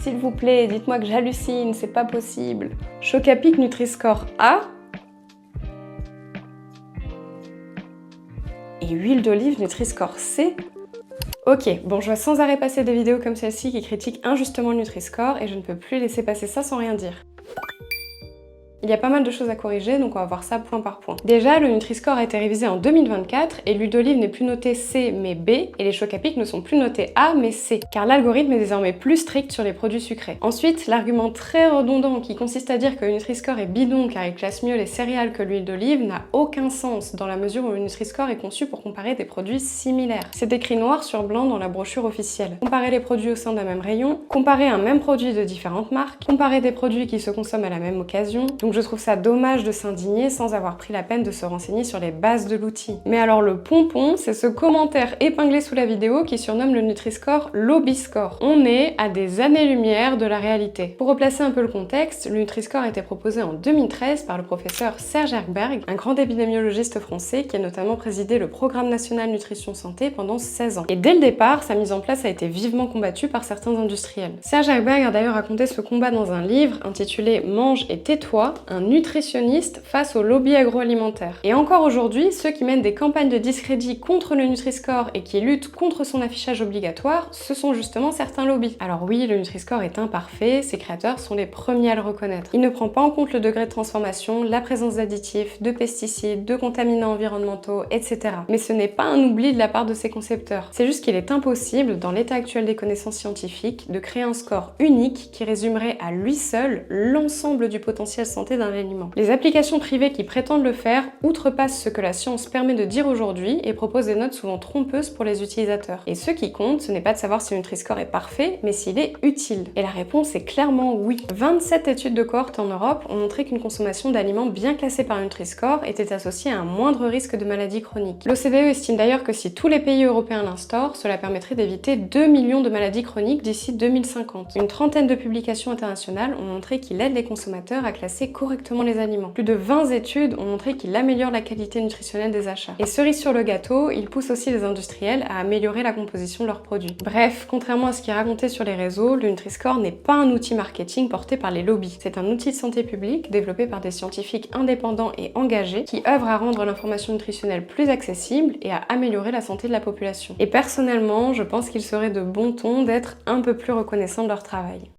S'il vous plaît, dites-moi que j'hallucine, c'est pas possible. Chocapic Nutri-Score A. Et huile d'olive Nutri-Score C. Ok, bon, je vois sans arrêt passer des vidéos comme celle-ci qui critiquent injustement le Nutri-Score et je ne peux plus laisser passer ça sans rien dire. Il y a pas mal de choses à corriger, donc on va voir ça point par point. Déjà, le Nutri-Score a été révisé en 2024 et l'huile d'olive n'est plus notée C mais B et les Chocapic ne sont plus notés A mais C, car l'algorithme est désormais plus strict sur les produits sucrés. Ensuite, l'argument très redondant qui consiste à dire que le Nutri-Score est bidon car il classe mieux les céréales que l'huile d'olive n'a aucun sens dans la mesure où le Nutri-Score est conçu pour comparer des produits similaires. C'est écrit noir sur blanc dans la brochure officielle. Comparer les produits au sein d'un même rayon, comparer un même produit de différentes marques, comparer des produits qui se consomment à la même occasion. Donc je trouve ça dommage de s'indigner sans avoir pris la peine de se renseigner sur les bases de l'outil. Mais alors le pompon, c'est ce commentaire épinglé sous la vidéo qui surnomme le Nutri-Score Lobby-Score. On est à des années-lumière de la réalité. Pour replacer un peu le contexte, le Nutri-Score a été proposé en 2013 par le professeur Serge Herkberg, un grand épidémiologiste français qui a notamment présidé le Programme national nutrition santé pendant 16 ans. Et dès le départ, sa mise en place a été vivement combattue par certains industriels. Serge Herkberg a d'ailleurs raconté ce combat dans un livre intitulé Mange et tais-toi, un nutritionniste face au lobby agroalimentaire. Et encore aujourd'hui, ceux qui mènent des campagnes de discrédit contre le Nutri-Score et qui luttent contre son affichage obligatoire, ce sont justement certains lobbies. Alors oui, le Nutri-Score est imparfait, ses créateurs sont les premiers à le reconnaître. Il ne prend pas en compte le degré de transformation, la présence d'additifs, de pesticides, de contaminants environnementaux, etc. Mais ce n'est pas un oubli de la part de ses concepteurs. C'est juste qu'il est impossible, dans l'état actuel des connaissances scientifiques, de créer un score unique qui résumerait à lui seul l'ensemble du potentiel santé d'un aliment. Les applications privées qui prétendent le faire outrepassent ce que la science permet de dire aujourd'hui et proposent des notes souvent trompeuses pour les utilisateurs. Et ce qui compte, ce n'est pas de savoir si le Nutri-Score est parfait, mais s'il est utile. Et la réponse est clairement oui. 27 études de cohorte en Europe ont montré qu'une consommation d'aliments bien classés par le Nutri-Score était associée à un moindre risque de maladies chroniques. L'OCDE estime d'ailleurs que si tous les pays européens l'instaurent, cela permettrait d'éviter 2 millions de maladies chroniques d'ici 2050. Une trentaine de publications internationales ont montré qu'il aide les consommateurs à classer correctement les aliments. Plus de 20 études ont montré qu'il améliore la qualité nutritionnelle des achats. Et cerise sur le gâteau, il pousse aussi les industriels à améliorer la composition de leurs produits. Bref, contrairement à ce qui est raconté sur les réseaux, le Nutri-Score n'est pas un outil marketing porté par les lobbies. C'est un outil de santé publique développé par des scientifiques indépendants et engagés qui œuvrent à rendre l'information nutritionnelle plus accessible et à améliorer la santé de la population. Et personnellement, je pense qu'il serait de bon ton d'être un peu plus reconnaissant de leur travail.